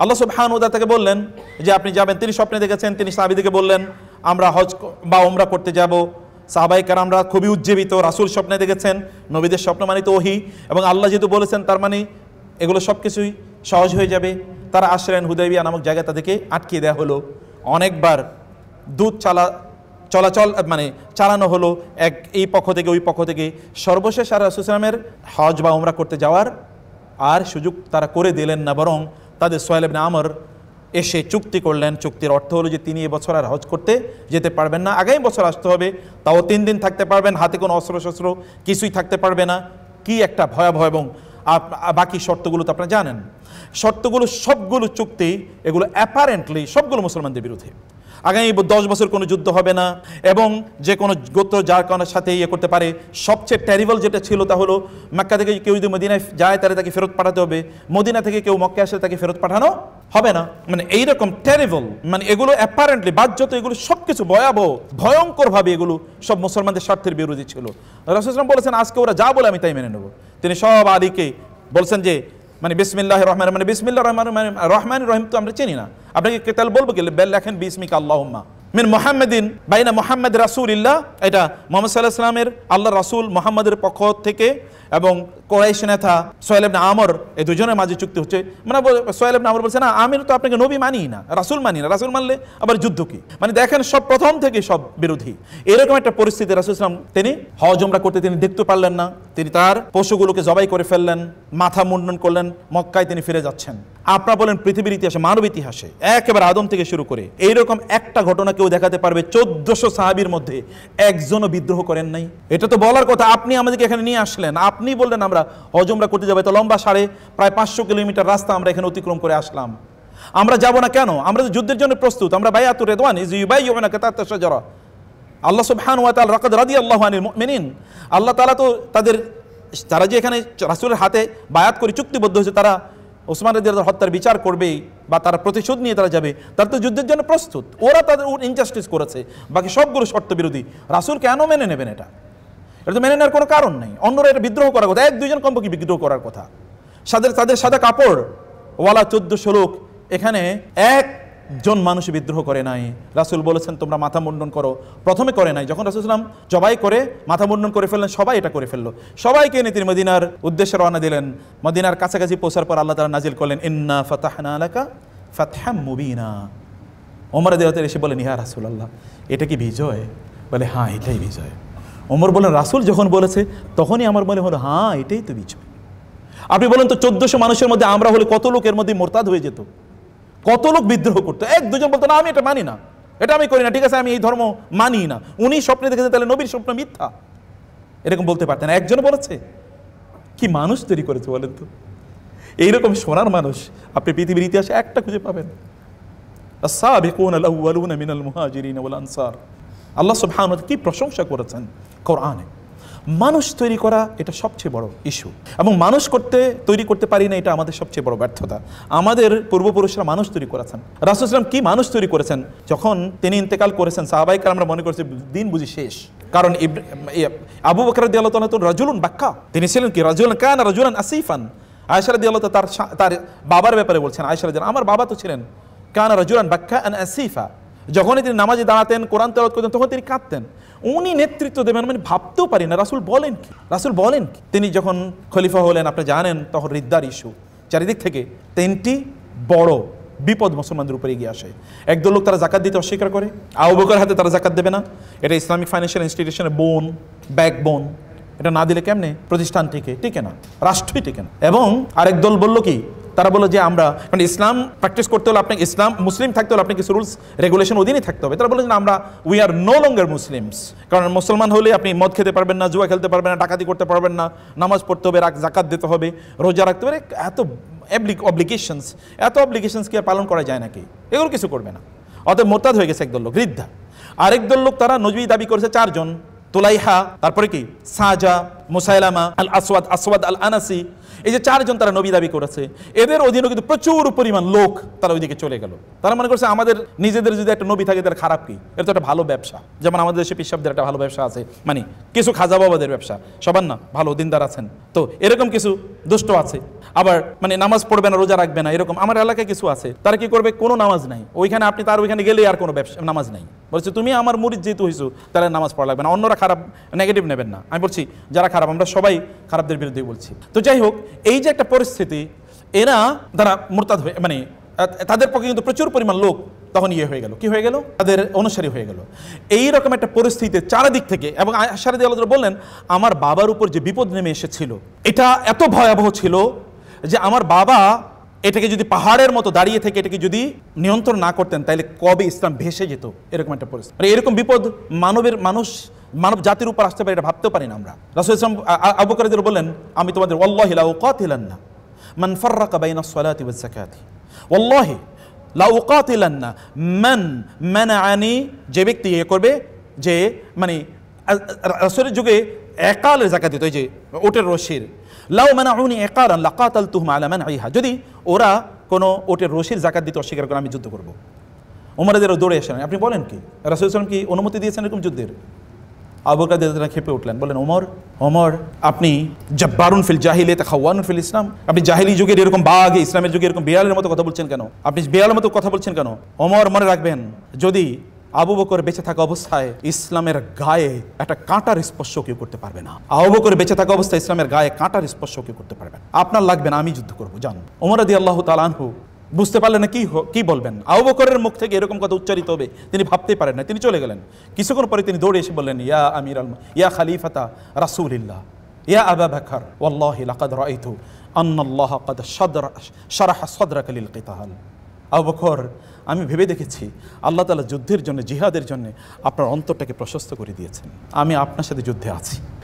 আল্লাহ সুবহানাহু ওয়া তাআলা তাকে বললেন যে আপনি যাবেন, তিনি স্বপ্নে দেখেছেন, তিনি সাহাবীদেরকে বললেন আমরা হজ বা উমরা করতে যাব। সাহাবায়ে কেরামরা খুবই উজ্জীবিত, রাসূল স্বপ্নে দেখেছেন, নবীদের স্বপ্ন মানে তো ওহী, এবং আল্লাহ যেহেতু বলেছেন তার মানে এগুলো সব কিছুই সহজ হয়ে যাবে। তারা আসলেন, হুদাইবিয়া নামক জায়গায় তাদেরকে আটকিয়ে দেওয়া হলো, অনেকবার দুধ চলাচল মানে চালানো হলো এই পক্ষ থেকে ওই পক্ষ থেকে। সর্বশেষ আর রাসূল সাল্লাল্লাহু আলাইহি ওয়াসাল্লামের হজ বা উমরা করতে যাওয়ার আর সুযোগ তারা করে দিলেন না, বরং তাদের সুহাইল ইবনে আমর এসে চুক্তি করলেন। চুক্তির অর্থ হলো যে তিনি এবছর আর হজ করতে যেতে পারবেন না, আগামী বছর আসতে হবে, তাও 3 দিন থাকতে পারবেন, হাতে কোনো অস্ত্র কিছুই থাকতে পারবে না। কি একটা ভয়াবহ, এবং বাকি শর্তগুলো তো আপনারা জানেন। শর্তগুলো সবগুলো চুক্তি, এগুলো অ্যাপারেন্টলি সবগুলো মুসলমানদের বিরুদ্ধে। আগামী 10 বছর কোনো যুদ্ধ হবে না, এবং যে কোনো গোত্র যার কারণের সাথে করতে পারে। সবচেয়ে টেরিবল যেটা ছিল তা হলো মক্কা থেকে কেউ যদি মদিনায় যায় তাহলে তাকে ফেরত পাঠাতে হবে, মদিনা থেকে কেউ মক্কায় আসলে তাকে ফেরত পাঠানো হবে না। মানে এইরকম টেরিবল, মানে এগুলো অ্যাপারেন্টলি বাহ্যত এগুলো সব কিছু ভয়াবহ ভয়ঙ্করভাবে এগুলো সব মুসলমানদের স্বার্থের বিরোধী ছিল। রাসূল সাল্লাল্লাহু আলাইহি ওয়াসাল্লাম বলেছেন আজকে ওরা যা বলে আমি তাই মেনে নেব। তিনি সব আলীকে বলছেন যে মানে বিসমিল্লাহির রহমানির মানে বিসমিল্লাহির রহমানির রহিম তো আমরা চিনি না, আপনাকে তাহলে বলবো কি, বেল লেখেন বিসমিকা আল্লাহুম্মা মিন মুহাম্মাদিন বাইনা মুহাম্মাদ রাসূলিল্লাহ। এটা মুহাম্মদ সাল্লাল্লাহু আলাইহি ওয়াসাল্লামের আল্লাহর রাসূল মুহাম্মাদের পক্ষ থেকে এবং কুরাইশ নেতা সুহাইল ইবনে আমর, এই দুজনের মাঝে চুক্তি হচ্ছে। মানে সুহাইল ইবনে আমর বলছে না আমি তো আপনাকে নবী মানি না, রাসূল মানি না, রাসূল মানলে আবার যুদ্ধ কি। মানে দেখেন সব প্রথম থেকে সব বিরোধী। এরকম একটা পরিস্থিতি রাসূল সাল্লাল্লাহু আলাইহি ওয়াসাল্লাম তিনি হজ উমরা করতে তিনি দেখতে পারলেন না, তিনি তার পশুগুলোকে জবাই করে ফেললেন, মাথা মুন্ডন করলেন, মক্কায় তিনি ফিরে যাচ্ছেন। আপনারা বলেন পৃথিবীর ইতিহাসে, মানব ইতিহাসে একেবারে আদম থেকে শুরু করে এইরকম একটা ঘটনা কেউ দেখাতে পারবে 1400 সাহাবীর মধ্যে একজনও বিদ্রোহ করেন নাই? এটা তো বলার কথা। আপনি আমাদেরকে এখানে নিয়ে আসলেন, আপনি বললেন আমরা হজ উমরা করতে যাবো, তো লম্বা প্রায় 500 কিলোমিটার রাস্তা আমরা এখানে অতিক্রম করে আসলাম, আমরা যাব না কেন? আমরা তো যুদ্ধের জন্য প্রস্তুত, আমরা বায়াতুর রিদওয়ান ইয ইউবাইয়ুনাকা তাহতা শাজারা। আল্লাহ সুবহানাহু ওয়া তাআলা লাকাদ রাদিয়াল্লাহু আনিল মুমিনিন, আল্লাহ তাআলা তো তারা যে এখানে রাসূলের হাতে বায়াত করে চুক্তিবদ্ধ হয়েছে, তারা ওসমান রাদিয়াল্লাহু হত্যার বিচার করবে বা তারা প্রতিশোধ নিয়ে তারা যাবে, তারা তো যুদ্ধের জন্য প্রস্তুত। ওরা তাদের ইনজাস্টিস করেছে, বাকি সবগুলো শর্ত বিরোধী। রাসূল কেন মেনে নেবেন এটা? এটা তো মেনে নেওয়ার কোনো কারণ নেই। অন্যরা এটা বিদ্রোহ করার কথা, 1-2 জন কমপক্ষে বিদ্রোহ করার কথা। তাদের সাদা কাপড় ওয়ালা 1400 লোক, এখানে একজন মানুষ বিদ্রোহ করে নাই। রাসূল বলেছেন তোমরা মাথা মুন্ডন করো, প্রথমে করে নাই। যখন রাসূল সাল্লাল্লাহু আলাইহি ওয়াসাল্লাম জবাই করে মাথা মুন্ডন করে ফেললেন, সবাই এটা করে ফেললো, সবাইকে নিয়ে তিনি মদিনার উদ্দেশ্যে রওনা দিলেন। মদিনার কাছাকাছি পৌঁছার পর আল্লাহ তাআলা নাজিল করলেন ইন্না ফাতাহনা লাকা ফাতহাম মুবিনা। ওমর রাদিয়াল্লাহু তাআলা এসে বলেন ইয়া রাসূলুল্লাহ, এটা কি বিজয়? বলে হ্যাঁ এটাই বিজয়। ওমর বলেন রাসূল যখন বলেছে তখনই আমার মনে হলো হ্যাঁ এটাই তো বিজয়। আপনি বলেন তো 1400 মানুষের মধ্যে আমরা হলে কত লোকের মধ্যে মোরতাদ হয়ে যেত, কত লোক বিদ্রোহ করতো। 1-2 জন বলতো না আমি এটা মানি না, এটা আমি করি না, ঠিক আছে আমি এই ধর্ম মানি না। উনি স্বপ্নে দেখেছেন তাহলে নবীর স্বপ্ন মিথ্যা, এরকম বলতে পারতেন। একজন বলেছে, কি মানুষ তৈরি করেছে বলেন তো? এইরকম সোনার মানুষ আপনি পৃথিবীর ইতিহাসে একটা খুঁজে পাবেন। আস-সাবিকুনাল আউয়ালুনা মিনাল মুহাজিরিন ওয়াল আনসার। আল্লাহ সুবহানাহু ওয়া তাআলা কি প্রশংসা করেছেন কোরআনে। মানুষ তৈরি করা এটা সবচেয়ে বড় ইস্যু, এবং মানুষ তৈরি করতে পারি না, এটা আমাদের সবচেয়ে বড় ব্যর্থতা। আমাদের পূর্বপুরুষরা মানুষ তৈরি করেছেন। রাসূল সাল্লাল্লাহু আলাইহি ওয়াসাল্লাম কি মানুষ তৈরি করেছেন? যখন তিনি ইন্তেকাল করেছেন, সাহাবায়ে কেরামরা মনে করেছে দিন বুঝি শেষ, কারণ আবু বকর রাদিয়াল্লাহু তাআলা তো রাজুলুন বাক্কা, তিনি ছিলেন কি রাজুলান কানা রাজুলান আসিফান। আয়েশা রাদিয়াল্লাহু তাআলা তার বাবার ব্যাপারে বলছেন, আয়েশা রাদিয়াল্লাহু আমার বাবা তো ছিলেন কানা রাজুলান বাক্কা আন আসিফা, যখনই তিনি নামাজে দাঁড়াতেন কোরআন তেলাওয়াত করতেন তখন তিনি কাঁদতেন। উনি নেতৃত্ব দেবেন মানে ভাবতেও পারি না। রাসূল বলেন কি? তিনি যখন খলিফা হলেন, আপনি জানেন তখন রিদ্দার ইস্যু চারিদিক থেকে 3টি বড় বিপদ মুসলমানদের উপরে এগিয়ে আসে। একদল লোক তারা জাকাত দিতে অস্বীকার করে, আবু বকরের হাতে তারা জাকাত দেবে না, এটা ইসলামিক ফাইন্যান্সিয়াল ইনস্টিটিউশনের ব্যাকবোন, এটা না দিলে কেমনে প্রতিষ্ঠান টিকে না, রাষ্ট্রই টিকে না। এবং আরেক দল বলল কি, তারা বলল যে আমরা মানে ইসলাম প্র্যাকটিস করতে হলে আপনাকে মুসলিম থাকতে হলে আপনাকে কিছু রুলস রেগুলেশন অধীনে থাকতে হবে। তারা বলে যে আমরা we are no longer Muslims, কারণ মুসলমান হলে আপনি মদ খেতে পারবেন না, জুয়া খেলতে পারবেন না, ডাকাতি করতে পারবেন না, নামাজ পড়তে হবে, জাকাত দিতে হবে, রোজা রাখতে হবে। এত অব্লিগেশনস কি আর পালন করা যায় নাকি? এগুলো কিছু করবে না। অতএব মোরতাদ হয়ে গেছে একদল লোক, রিদ্দা। আরেক দল লোক তারা নজবি দাবি করেছে 4 জন, তুলাইহা, তারপরে কি সাজা, মুসাইলামা আল আসওয়াদ, আসওয়াদ আল আনাসি, এই যে 4 জন তারা নবী দাবি করেছে, এদের অধীনে কিন্তু প্রচুর পরিমাণ লোক তারা ওইদিকে চলে গেল। তারা মনে করছে আমাদের নিজেদের যদি একটা নবী থাকে তার খারাপ কি, এটা তো একটা ভালো ব্যবসা। যেমন আমাদের দেশে পিসাবদের একটা ভালো ব্যবসা আছে, মানে কিছু খাজা বাবাদের ব্যবসা, সবার না ভালো দিনদার আছেন, তো এরকম কিছু দুষ্ট আছে। আবার মানে নামাজ পড়বে না, রোজা রাখবে না, এরকম আমার এলাকায় কিছু আছে। তারা কি করবে, কোনো নামাজ নাই ওইখানে, আপনি তার ওইখানে গেলে আর কোনো ব্যবসা নামাজ নাই, বলছে তুমি আমার মুরিদ যেহেতু হইছো তাহলে নামাজ পড়া লাগবে না। অন্যরা খারাপ নেগেটিভ নেবেন না, আমি বলছি যারা খারাপ, আমরা সবাই খারাপদের বিরুদ্ধে বলছি। তো যাই হোক, এই যে একটা পরিস্থিতি, এরা তারা মুরতাদ হয়ে, মানে তাদের পক্ষে কিন্তু প্রচুর পরিমাণ লোক তখন ইয়ে হয়ে গেল, কি হয়ে গেল, তাদের অনুসারী হয়ে গেল। এইরকম একটা পরিস্থিতিতে চারিদিক থেকে, এবং আয়েশা রাদিয়াল্লাহু আনহা বললেন আমার বাবার উপর যে বিপদ নেমে এসেছিল এটা এত ভয়াবহ ছিল যে আমার বাবা এটাকে যদি পাহাড়ের মতো দাঁড়িয়ে থেকে এটাকে যদি নিয়ন্ত্রণ না করতেন তাহলে কবে ইসলাম ভেসে যেত, এরকম একটা পরিস্থিতি। এরকম বিপদ মানব জাতির উপর আসতে পারে এটা ভাবতেও পারি না আমরা। রাসূল সাল্লাল্লাহু আলাইহি ওয়াসাল্লাম আবু বকর রাদিয়াল্লাহু বললেন আমি তোমাদের ওয়াল্লাহি লা উকাতিলান্না মান ফাররাকা বাইনা আস-সালাতি ওয়াজ-যাকাতি, ওয়াল্লাহি লা উকাতিলান্না মান মানাআনি, যে ব্যক্তি এ করবে যে মানে রাসূলের যুগে একালের যাকাত দিত, এই যে ওটের রশির, লাউ মানাউনি ইকারান লাকাতালতুহুম আলা মানইহা, যদি ওরা কোনো ওটের রশির যাকাত দিতে অস্বীকার করে আমি যুদ্ধ করব। ওমর রাদিয়াল্লাহু দৌড়ে আসেন, আপনি বলেন কি রাসূল সাল্লাল্লাহু আলাইহি ওয়াসাল্লাম কি অনুমতি দিয়েছেন এরকম যুদ্ধের? আবু বকর রাদিয়াল্লাহু আনহু খেপে উঠলেন, বলেন ওমর আপনি জব্বারুন ফিল জাহিলিয়াতি খাওয়ানুন ফিল ইসলাম, আপনি জাহিলি যুগের এরকম বাঘ, ইসলামের যুগে এরকম বিড়ালের মতো কথা বলছেন কেন? আপনি বিড়ালের মতো কথা বলছেন কেন? ওমর মনে রাখবেন, যদি আবু বকর বেঁচে থাকা অবস্থায় ইসলামের গায়ে একটা কাঁটার স্পর্শ কেউ করতে পারবে না। আবু বকর বেঁচে থাকা অবস্থায় ইসলামের গায়ে কাঁটার স্পর্শ কেউ করতে পারবে না। আপনার লাগবে না, আমি যুদ্ধ করবো, জান। ওমর রাদিয়াল্লাহু তাআলা আনহু বুঝতে পারলেন না কি বলবেন। আবু বকরের মুখ থেকে এরকম কথা উচ্চারিত হবে তিনি ভাবতেই পারেন না, তিনি চলে গেলেন। কিছুক্ষণ পরে তিনি দৌড়ে এসে বললেন ইয়া ইয়া খালিফাতা রাসূলিল্লাহ ইয়া আবা বকর ওয়াল্লাহি লাকাদ রাআইতু আন্নাল্লাহ ক্বাদ শারাহা সাদরাকা লিল কিতাল। আবু বকর, আমি ভেবে দেখেছি আল্লাহ তাআলা যুদ্ধের জন্য, জিহাদের জন্য আপনার অন্তরটাকে প্রশস্ত করে দিয়েছেন, আমি আপনার সাথে যুদ্ধে আছি।